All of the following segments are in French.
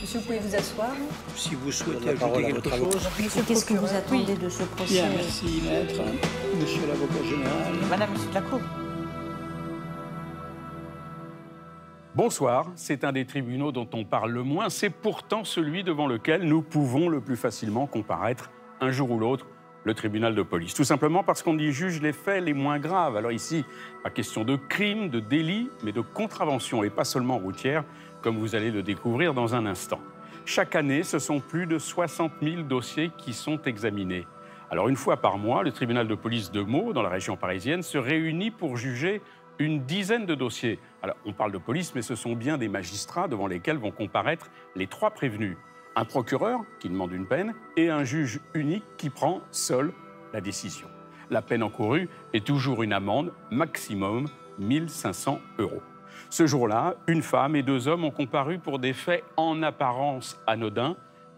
Monsieur, vous pouvez vous asseoir. Si vous souhaitez ajouter quelque chose. Monsieur, qu'est-ce que vous attendez de ce procès? Bien, merci, maître. Monsieur l'avocat général. Madame, monsieur de la Cour. Bonsoir, c'est un des tribunaux dont on parle le moins, c'est pourtant celui devant lequel nous pouvons le plus facilement comparaître un jour ou l'autre, le tribunal de police. Tout simplement parce qu'on y juge les faits les moins graves. Alors ici, pas question de crime, de délit, mais de contravention, et pas seulement routière, comme vous allez le découvrir dans un instant. Chaque année, ce sont plus de 60 000 dossiers qui sont examinés. Alors une fois par mois, le tribunal de police de Meaux, dans la région parisienne, se réunit pour juger une dizaine de dossiers. Alors, on parle de police, mais ce sont bien des magistrats devant lesquels vont comparaître les trois prévenus. Un procureur qui demande une peine et un juge unique qui prend seul la décision. La peine encourue est toujours une amende, maximum 1 500 €. Ce jour-là, une femme et 2 hommes ont comparu pour des faits en apparence anodins,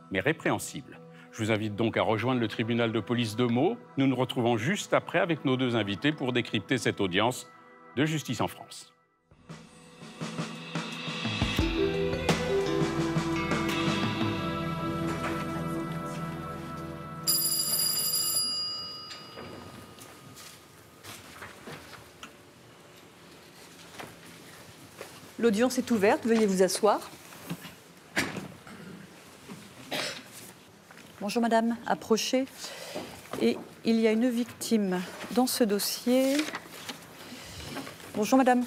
mais répréhensibles. Je vous invite donc à rejoindre le tribunal de police de Meaux. Nous nous retrouvons juste après avec nos deux invités pour décrypter cette audience de Justice en France. L'audience est ouverte, veuillez vous asseoir. Bonjour madame, approchez. Et il y a une victime dans ce dossier. Bonjour madame.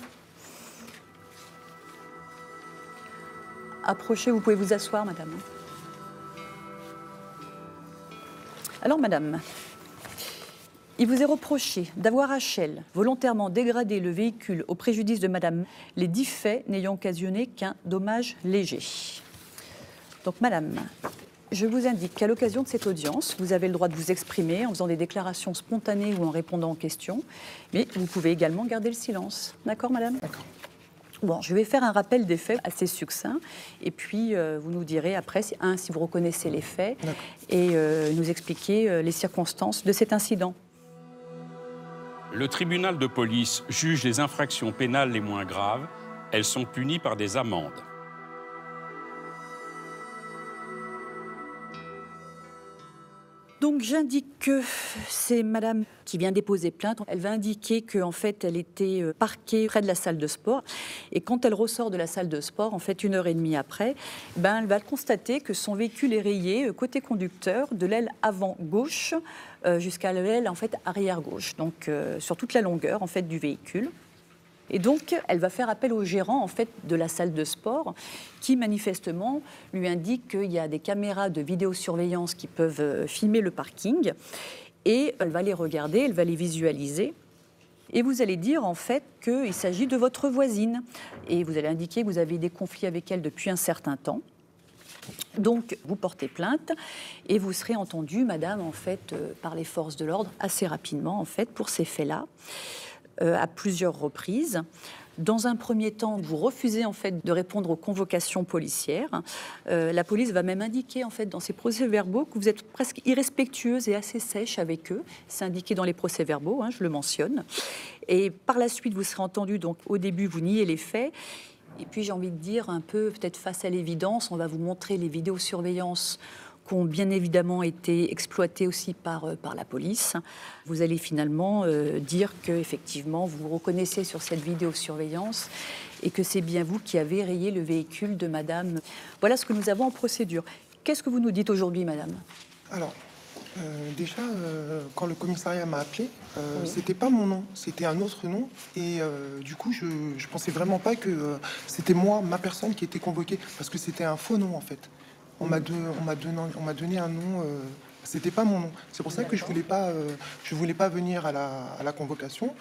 Approchez, vous pouvez vous asseoir madame. Alors madame, il vous est reproché d'avoir à Chelles volontairement dégradé le véhicule au préjudice de madame, les 10 faits n'ayant occasionné qu'un dommage léger. Donc madame, je vous indique qu'à l'occasion de cette audience, vous avez le droit de vous exprimer en faisant des déclarations spontanées ou en répondant aux questions, mais vous pouvez également garder le silence. D'accord, madame? D'accord. Bon, je vais faire un rappel des faits assez succinct, et puis vous nous direz après, si vous reconnaissez les faits, et nous expliquer les circonstances de cet incident. Le tribunal de police juge les infractions pénales les moins graves. Elles sont punies par des amendes. Donc j'indique que c'est madame qui vient déposer plainte. Elle va indiquer qu'en fait elle était parquée près de la salle de sport. Et quand elle ressort de la salle de sport, en fait 1h30 après, elle va constater que son véhicule est rayé côté conducteur de l'aile avant gauche jusqu'à l'aile en fait arrière gauche. Donc sur toute la longueur en fait du véhicule. Et donc, elle va faire appel au gérant en fait, de la salle de sport qui, manifestement, lui indique qu'il y a des caméras de vidéosurveillance qui peuvent filmer le parking. Et elle va les regarder, elle va les visualiser. Et vous allez dire, en fait, qu'il s'agit de votre voisine. Et vous allez indiquer que vous avez des conflits avec elle depuis un certain temps. Donc, vous portez plainte et vous serez entendue, madame, en fait, par les forces de l'ordre assez rapidement, en fait, pour ces faits-là. À plusieurs reprises. Dans un premier temps, vous refusez en fait de répondre aux convocations policières. La police va même indiquer en fait dans ses procès-verbaux que vous êtes presque irrespectueuse et assez sèche avec eux. C'est indiqué dans les procès-verbaux, je le mentionne. Et par la suite, vous serez entendu, donc au début, vous niez les faits. Et puis j'ai envie de dire un peu, peut-être face à l'évidence, on va vous montrer les vidéosurveillances qui ont bien évidemment été exploités aussi par la police. Vous allez finalement dire qu'effectivement, vous vous reconnaissez sur cette vidéosurveillance et que c'est bien vous qui avez rayé le véhicule de madame. Voilà ce que nous avons en procédure. Qu'est-ce que vous nous dites aujourd'hui, madame? Alors, déjà, quand le commissariat m'a appelé, c'était pas mon nom, c'était un autre nom. Et du coup, je pensais vraiment pas que c'était moi, ma personne, qui était convoquée, parce que c'était un faux nom, en fait. On m'a donné un nom, c'était pas mon nom. C'est pour ça que je voulais pas venir à la convocation.